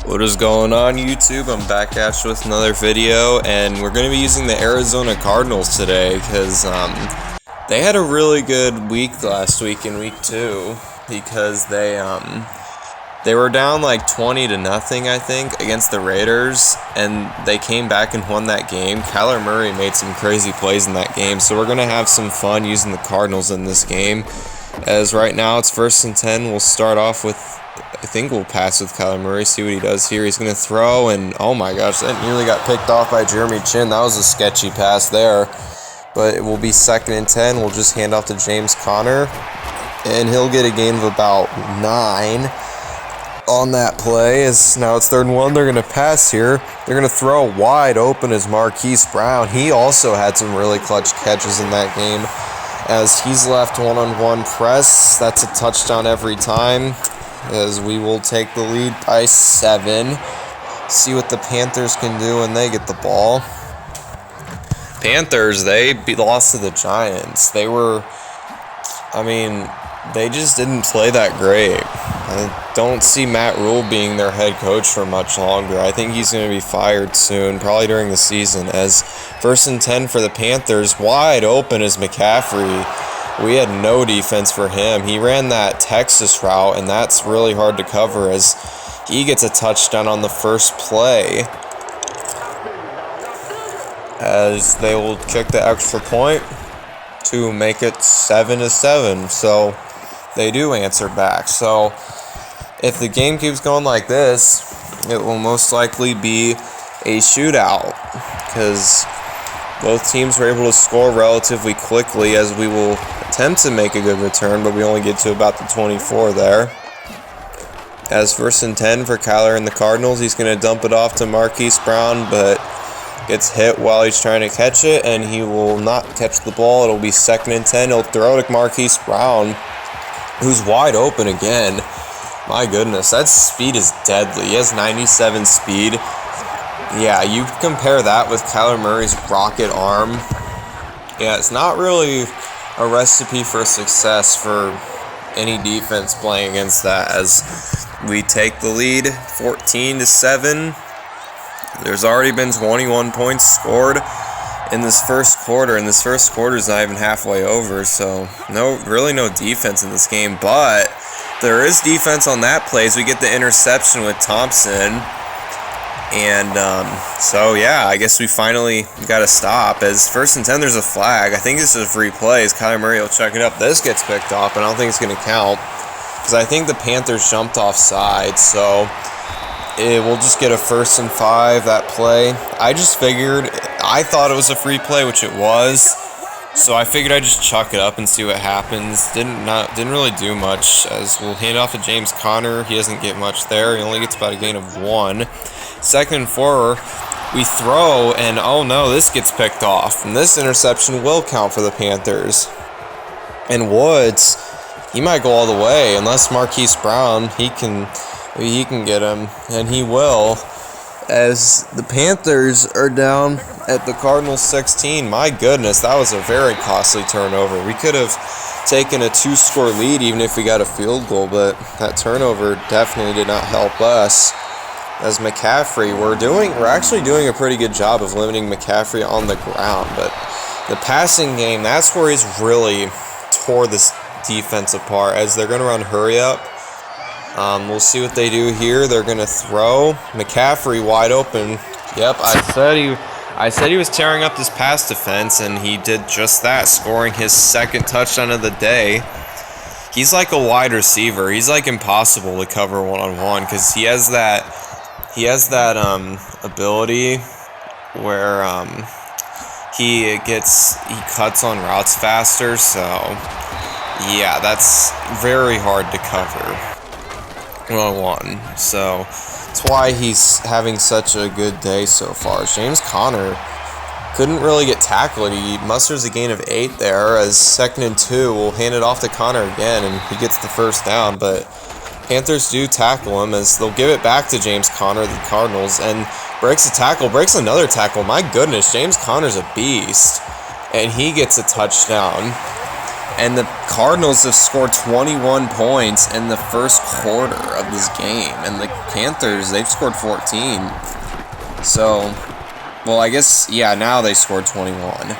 What is going on, YouTube? I'm back at you with another video, and we're going to be using the Arizona Cardinals today because they had a really good week last week in week 2 because they were down like 20-0, I think, against the Raiders, and they came back and won that game. Kyler Murray made some crazy plays in that game, so we're going to have some fun using the Cardinals in this game. As right now it's 1st and 10, we'll start off with, I think we'll pass with Kyler Murray, see what he does here. He's going to throw, and oh my gosh, that nearly got picked off by Jeremy Chin. That was a sketchy pass there. But it will be 2nd and 10. We'll just hand off to James Conner, and he'll get a gain of about 9 on that play. As now it's 3rd and 1. They're going to pass here. They're going to throw wide open as Marquise Brown. He also had some really clutch catches in that game, as he's left one-on-one press. That's a touchdown every time, as we will take the lead by 7. See what the Panthers can do when they get the ball. Panthers, they lost to the Giants. They just didn't play that great. I don't see Matt Rule being their head coach for much longer. I think he's going to be fired soon, probably during the season, as 1st and 10 for the Panthers. Wide open is McCaffrey. We had no defense for him. He ran that Texas route, and that's really hard to cover, as he gets a touchdown on the first play, as they will kick the extra point to make it 7-7. So they do answer back. So if the game keeps going like this, it will most likely be a shootout, because both teams were able to score relatively quickly, as we will attempt to make a good return, but we only get to about the 24 there. As 1st and 10 for Kyler and the Cardinals, he's going to dump it off to Marquise Brown, but gets hit while he's trying to catch it, and he will not catch the ball. It'll be 2nd and 10. He'll throw to Marquise Brown, who's wide open again. My goodness, that speed is deadly. He has 97 speed. Yeah, you compare that with Kyler Murray's rocket arm. Yeah, it's not really a recipe for success for any defense playing against that, as we take the lead 14-7. There's already been 21 points scored in this first quarter, and this first quarter is not even halfway over, so really no defense in this game. But there is defense on that play, as we get the interception with Thompson. And so yeah, I guess we finally got to stop. As 1st and 10, there's a flag. I think this is a free play, as Kyler Murray will check it up. This gets picked off, and I don't think it's going to count, because I think the Panthers jumped offside. So it will just get a 1st and 5, that play. I thought it was a free play, which it was. So I figured I'd just chuck it up and see what happens. Didn't really do much, as we'll hand off to James Conner. He doesn't get much there. He only gets about a gain of 1. 2nd and 4, we throw, and oh no, this gets picked off. And this interception will count for the Panthers. And Woods, he might go all the way, unless Marquise Brown, he can get him, and he will, as the Panthers are down at the Cardinals 16. My goodness, that was a very costly turnover. We could have taken a 2-score lead even if we got a field goal, but that turnover definitely did not help us. As McCaffrey, we're actually doing a pretty good job of limiting McCaffrey on the ground, but the passing game, that's where he's really tore this defense apart, as they're going to run hurry up. We'll see what they do here. They're going to throw. McCaffrey wide open. Yep, I said he was tearing up this pass defense, and he did just that, scoring his 2nd touchdown of the day. He's like a wide receiver. He's like impossible to cover one-on-one, because he has that ability where he cuts on routes faster. So yeah, that's very hard to cover one-on-one. So that's why he's having such a good day so far. James Conner couldn't really get tackled. He musters a gain of 8 there, as 2nd and 2. We'll hand it off to Conner again, and he gets the 1st down. But Panthers do tackle him, as they'll give it back to James Conner, the Cardinals, and breaks another tackle. My goodness, James Conner's a beast, and he gets a touchdown. And the Cardinals have scored 21 points in the first quarter of this game. And the Panthers, they've scored 14. So, well, I guess, yeah, now they scored 21.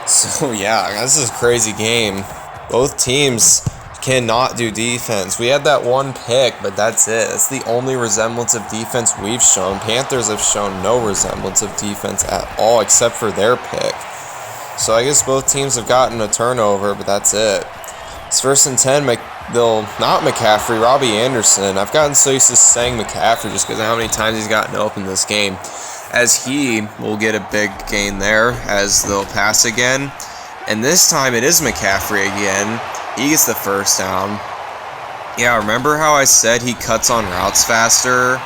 So, yeah, this is a crazy game. Both teams cannot do defense. We had that one pick, but that's it. That's the only resemblance of defense we've shown. Panthers have shown no resemblance of defense at all except for their pick. So I guess both teams have gotten a turnover, but that's it. It's 1st and 10. Not McCaffrey, Robbie Anderson. I've gotten so used to saying McCaffrey just because of how many times he's gotten open this game. As he will get a big gain there as they'll pass again. And this time it is McCaffrey again. He gets the first down. Yeah, remember how I said he cuts on routes faster?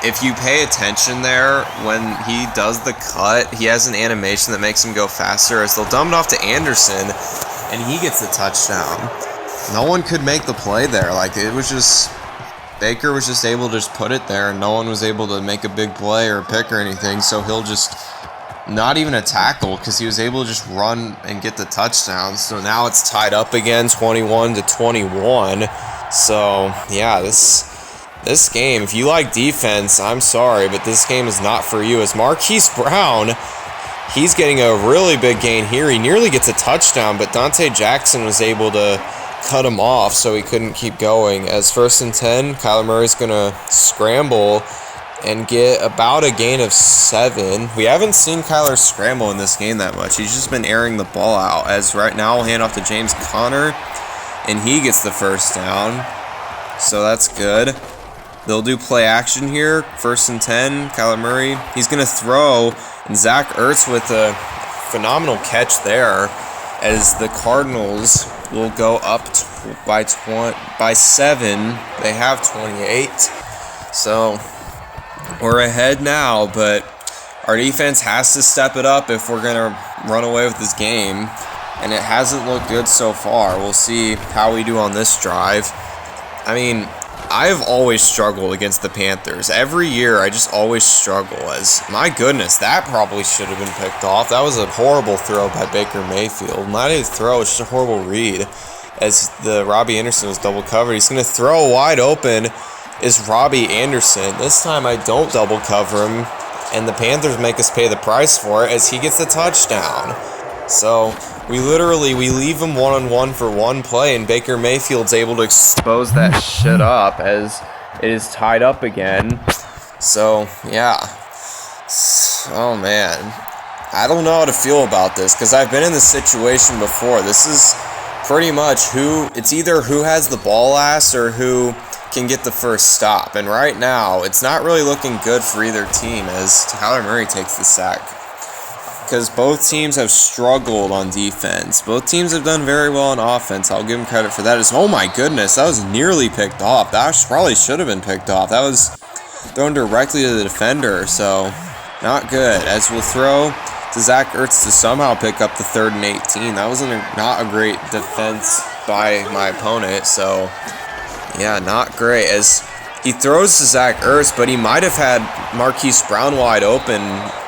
If you pay attention there, when he does the cut, he has an animation that makes him go faster as they'll dump it off to Anderson, and he gets the touchdown. No one could make the play there. Like, it was just... Baker was just able to just put it there, and no one was able to make a big play or a pick or anything, so he'll just... Not even a tackle, because he was able to just run and get the touchdown. So now it's tied up again, 21-21. So, yeah, this game, if you like defense, I'm sorry, but this game is not for you. As Marquise Brown, he's getting a really big gain here. He nearly gets a touchdown, but Dante Jackson was able to cut him off, so he couldn't keep going. As 1st and 10, Kyler Murray's going to scramble and get about a gain of 7. We haven't seen Kyler scramble in this game that much. He's just been airing the ball out. As right now, we'll hand off to James Conner, and he gets the first down. So that's good. They'll do play action here. 1st and 10, Kyler Murray. He's going to throw, and Zach Ertz with a phenomenal catch there as the Cardinals will go up by 7. They have 28. So... we're ahead now, but our defense has to step it up if we're going to run away with this game, and it hasn't looked good so far. We'll see how we do on this drive. I mean, I've always struggled against the Panthers. Every year, I just always struggle. As, my goodness, that probably should have been picked off. That was a horrible throw by Baker Mayfield. Not a throw, it's just a horrible read. As the Robbie Anderson was double covered, he's going to throw wide open. Is Robbie Anderson. This time I don't double cover him, and the Panthers make us pay the price for it as he gets the touchdown. So we leave him one-on-one for one play, and Baker Mayfield's able to expose that shit up as it is tied up again. So, yeah. Oh, man. I don't know how to feel about this because I've been in this situation before. This is pretty much it's either who has the ball last or who can get the first stop. And right now, it's not really looking good for either team as Kyler Murray takes the sack. Because both teams have struggled on defense. Both teams have done very well on offense. I'll give them credit for that. Oh my goodness, that was nearly picked off. That probably should have been picked off. That was thrown directly to the defender, so not good. As we'll throw to Zach Ertz to somehow pick up the 3rd and 18. That was not a great defense by my opponent, so... yeah, not great. As he throws to Zach Ertz, but he might have had Marquise Brown wide open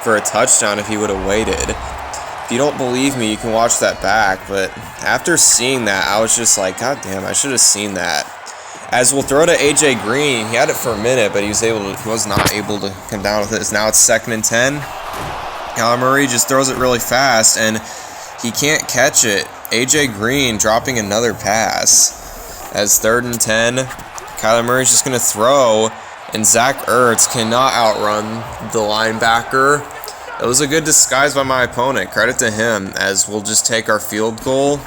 for a touchdown if he would have waited. If you don't believe me, you can watch that back. But after seeing that, I was just like, God damn, I should have seen that. As we'll throw to A.J. Green. He had it for a minute, but he was not able to come down with it. Now it's 2nd and 10. Kyler Murray just throws it really fast, and he can't catch it. A.J. Green dropping another pass. As 3rd and 10, Kyler Murray's just going to throw, and Zach Ertz cannot outrun the linebacker. It was a good disguise by my opponent. Credit to him, as we'll just take our field goal.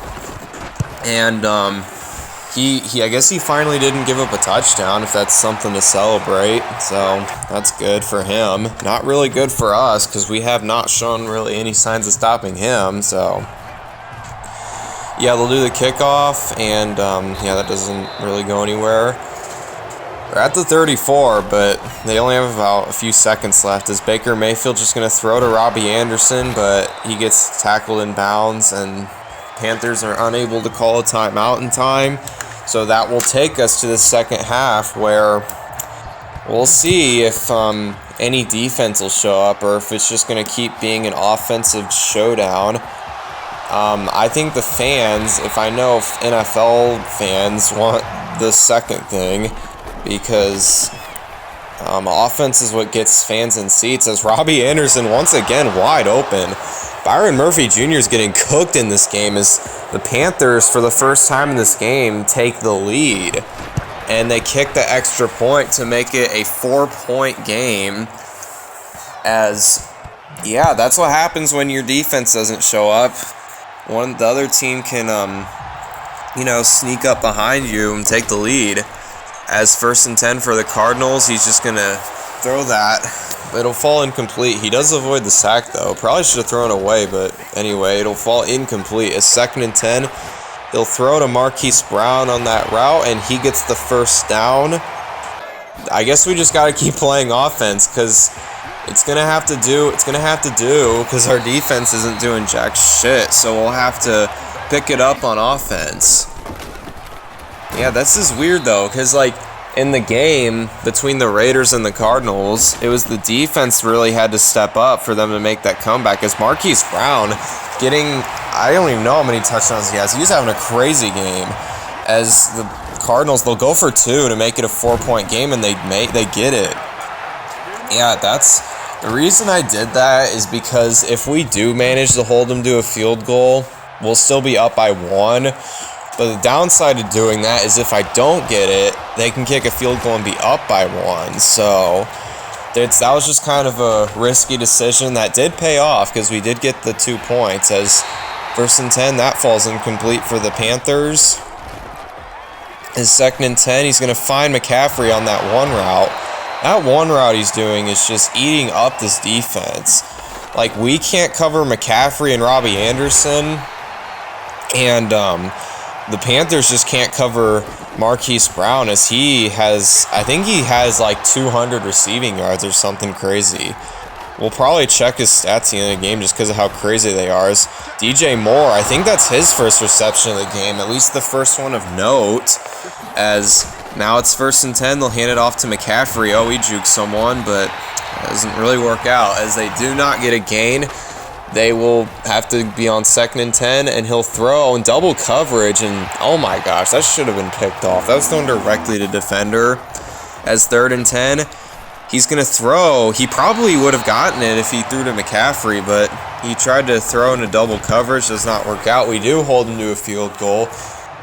And I guess he finally didn't give up a touchdown, if that's something to celebrate. So that's good for him. Not really good for us, because we have not shown really any signs of stopping him, so... yeah, they'll do the kickoff, and yeah, that doesn't really go anywhere. They're at the 34, but they only have about a few seconds left. As Baker Mayfield just going to throw to Robbie Anderson, but he gets tackled in bounds, and Panthers are unable to call a timeout in time. So that will take us to the second half, where we'll see if any defense will show up or if it's just going to keep being an offensive showdown. I think the fans, if I know if NFL fans want the second thing, because offense is what gets fans in seats, as Robbie Anderson once again wide open. Byron Murphy Jr. is getting cooked in this game as the Panthers, for the first time in this game, take the lead. And they kick the extra point to make it a 4-point game. As, yeah, that's what happens when your defense doesn't show up. The other team can, sneak up behind you and take the lead. As 1st and 10 for the Cardinals, he's just going to throw that. It'll fall incomplete. He does avoid the sack, though. Probably should have thrown it away, but anyway, it'll fall incomplete. As 2nd and 10, he'll throw to Marquise Brown on that route, and he gets the first down. I guess we just got to keep playing offense, because it's going to have to do, because our defense isn't doing jack shit, so we'll have to pick it up on offense. Yeah, this is weird, though, because, in the game between the Raiders and the Cardinals, it was the defense really had to step up for them to make that comeback. As Marquise Brown getting, I don't even know how many touchdowns he has. He's having a crazy game. As the Cardinals, they'll go for 2 to make it a 4-point game, and they get it. Yeah, that's the reason I did that, is because if we do manage to hold them to a field goal, we'll still be up by 1. But the downside of doing that is if I don't get it, they can kick a field goal and be up by 1. So that was just kind of a risky decision that did pay off, because we did get the 2 points. As 1st and 10, that falls incomplete for the Panthers. His 2nd and 10, he's going to find McCaffrey on that one route. That one route he's doing is just eating up this defense. We can't cover McCaffrey and Robbie Anderson, and the Panthers just can't cover Marquise Brown, as I think he has 200 receiving yards or something crazy. We'll probably check his stats at the end of the game just because of how crazy they are. As DJ Moore, I think that's his first reception of the game, at least the first one of note. As now it's 1st and 10, they'll hand it off to McCaffrey. Oh, he juked someone, but it doesn't really work out, as they do not get a gain. They will have to be on 2nd and 10, and he'll throw in double coverage, and oh my gosh, that should have been picked off. That was thrown directly to defender. As 3rd and 10, he's going to throw. He probably would have gotten it if he threw to McCaffrey, but he tried to throw into double coverage. Does not work out. We do hold him to a field goal,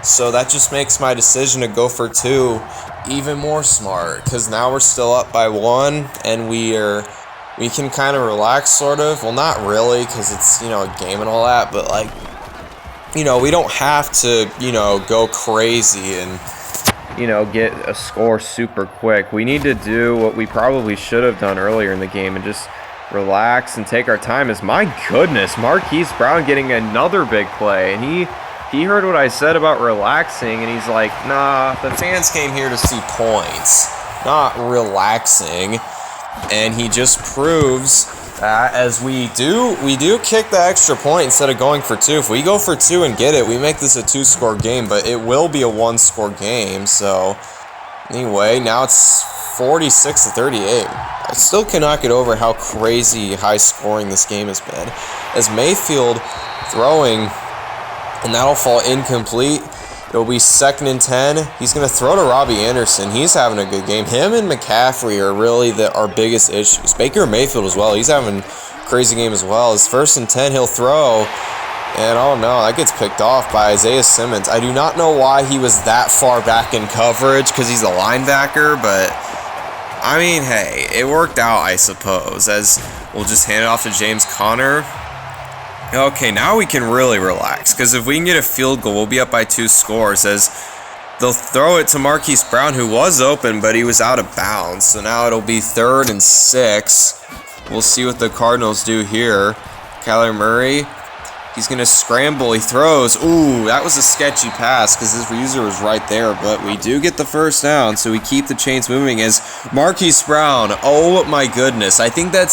so that just makes my decision to go for 2 even more smart, because now we're still up by 1, and we can kind of relax, sort of. Well, not really, because it's, a game and all that, but, we don't have to, go crazy and, get a score super quick. We need to do what we probably should have done earlier in the game and just relax and take our time. As, my goodness, Marquise Brown getting another big play, and he heard what I said about relaxing, and he's like, nah, the fans came here to see points, not relaxing. And he just proves that, as we do kick the extra point instead of going for 2. If we go for 2 and get it, we make this a 2-score game, but it will be a 1-score game. So anyway, now it's 46-38. I still cannot get over how crazy high scoring this game has been. As Mayfield throwing, and that'll fall incomplete. It'll be 2nd and 10. He's going to throw to Robbie Anderson. He's having a good game. Him and McCaffrey are really our biggest issues. Baker Mayfield as well. He's having a crazy game as well. As 1st and 10, he'll throw. And oh no, that gets picked off by Isaiah Simmons. I do not know why he was that far back in coverage, because he's a linebacker, but I mean, hey, it worked out, I suppose. As we'll just hand it off to James Conner. Okay, now we can really relax, because if we can get a field goal, we'll be up by 2 scores, as they'll throw it to Marquise Brown, who was open, but he was out of bounds. So now it'll be 3rd and 6. We'll see what the Cardinals do here. Kyler Murray, he's going to scramble. He throws. Ooh, that was a sketchy pass, because his user was right there, but we do get the first down, so we keep the chains moving. As Marquise Brown, oh my goodness, I think that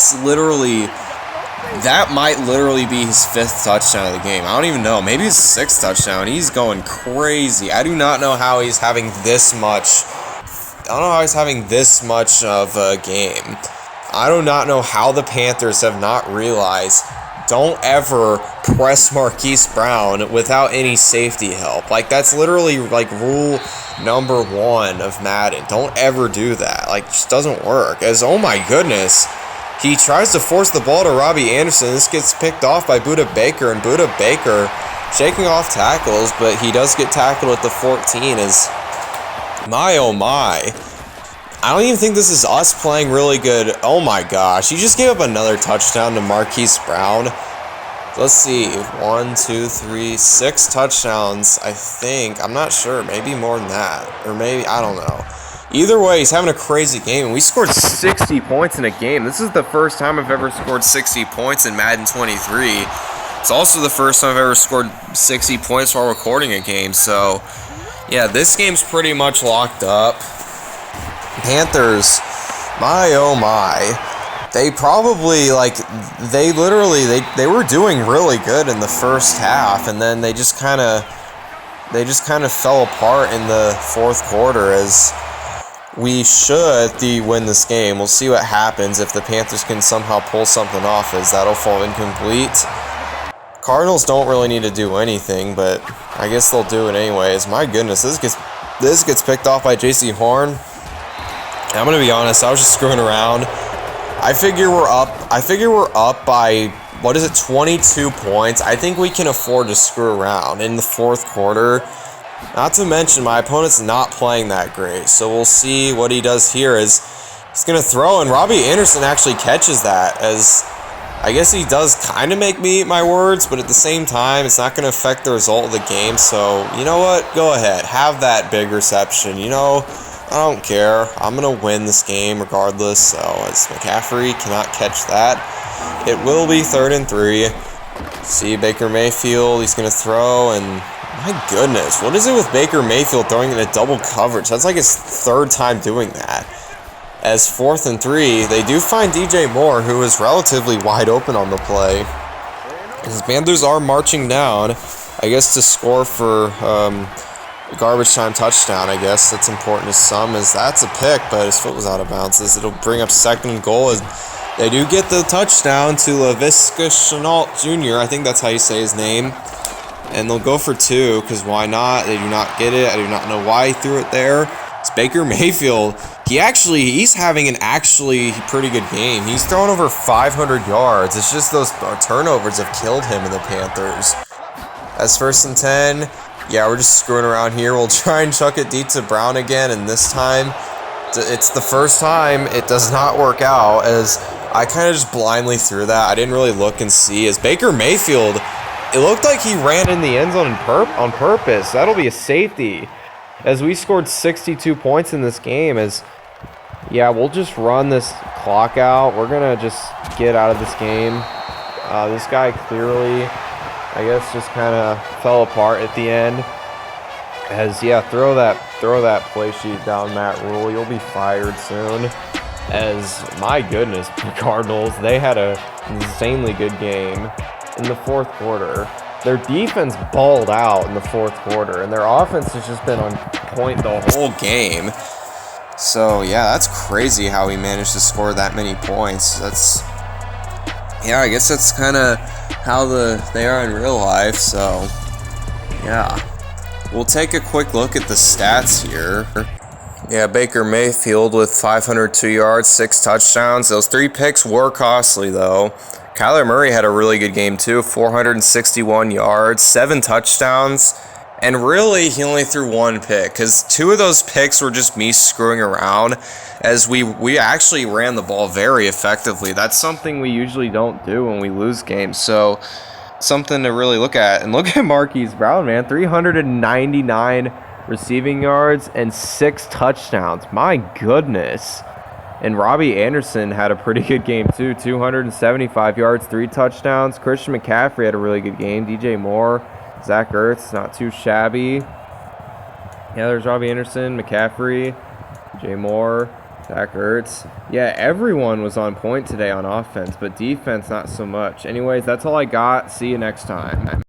might literally be his 5th touchdown of the game. I don't even know. Maybe his 6th touchdown. He's going crazy. I do not know how he's having this much. I don't know how he's having this much of a game. I do not know how the Panthers have not realized don't ever press Marquise Brown without any safety help. Like, that's literally, like, rule number 1 of Madden. Don't ever do that. Like, it just doesn't work. As, oh my goodness, he tries to force the ball to Robbie Anderson. This gets picked off by Budda Baker, and Budda Baker shaking off tackles, but he does get tackled at the 14 as, my oh my. I don't even think this is us playing really good. Oh my gosh, he just gave up another touchdown to Marquise Brown. Let's see, 1, 2, 3, 6 touchdowns, I think. I'm not sure, maybe more than that. Or maybe, I don't know. Either way, he's having a crazy game, and we scored 60 points in a game. This is the first time I've ever scored 60 points in Madden 23. It's also the first time I've ever scored 60 points while recording a game, so yeah, this game's pretty much locked up. Panthers, my oh my, they probably, like, they were doing really good in the first half, and then they just kind of fell apart in the fourth quarter. As we should win this game. We'll see what happens if the Panthers can somehow pull something off, as that'll fall incomplete. Cardinals don't really need to do anything, but I guess they'll do it anyways. My goodness, this gets picked off by J.C. Horn. I'm gonna be honest, I was just screwing around. I figure we're up by, what is it, 22 points. I think we can afford to screw around in the fourth quarter. Not to mention, my opponent's not playing that great, so we'll see what he does here. As he's gonna throw, and Robbie Anderson actually catches that, as I guess he does kind of make me eat my words, but at the same time, it's not going to affect the result of the game. So, you know what? Go ahead. Have that big reception. You know, I don't care. I'm going to win this game regardless. So, as McCaffrey cannot catch that, it will be 3rd and 3. See Baker Mayfield. He's going to throw, and my goodness, what is it with Baker Mayfield throwing in a double coverage? That's like his 3rd time doing that. As 4th and 3, they do find DJ Moore, who is relatively wide open on the play. As Panthers are marching down, I guess, to score for a garbage time touchdown. I guess that's important to some, as that's a pick, but his foot was out of bounds. As it'll bring up 2nd and goal, as they do get the touchdown to Laviska Shenault Jr. I think that's how you say his name. And they'll go for 2, because why not? They do not get it. I do not know why he threw it there. It's Baker Mayfield. He's having an actually pretty good game. He's thrown over 500 yards. It's just those turnovers have killed him in the Panthers. As 1st and 10, yeah, we're just screwing around here. We'll try and chuck it deep to Brown again, and this time, it's the first time it does not work out, as I kind of just blindly threw that. I didn't really look and see. As Baker Mayfield, it looked like he ran in the end zone on purpose. That'll be a safety. As we scored 62 points in this game, as yeah, we'll just run this clock out. We're going to just get out of this game. This guy clearly, I guess, just kind of fell apart at the end. As, yeah, throw that play sheet down, Matt Rule. You'll be fired soon. As, my goodness, the Cardinals, they had an insanely good game in the fourth quarter. Their defense balled out in the fourth quarter, and their offense has just been on point the whole game. So, yeah, that's crazy how he managed to score that many points. Yeah, I guess that's kind of how they are in real life, so, yeah. We'll take a quick look at the stats here. Yeah, Baker Mayfield with 502 yards, 6 touchdowns. Those 3 picks were costly, though. Kyler Murray had a really good game, too. 461 yards, 7 touchdowns. And really, he only threw 1 pick, because 2 of those picks were just me screwing around, as we actually ran the ball very effectively. That's something we usually don't do when we lose games, so something to really look at. And look at Marquise Brown, man, 399 receiving yards and 6 touchdowns. My goodness. And Robbie Anderson had a pretty good game, too, 275 yards, 3 touchdowns. Christian McCaffrey had a really good game. DJ Moore, Zach Ertz, not too shabby. Yeah, there's Robbie Anderson, McCaffrey, Jay Moore, Zach Ertz. Yeah, everyone was on point today on offense, but defense not so much. Anyways, that's all I got. See you next time.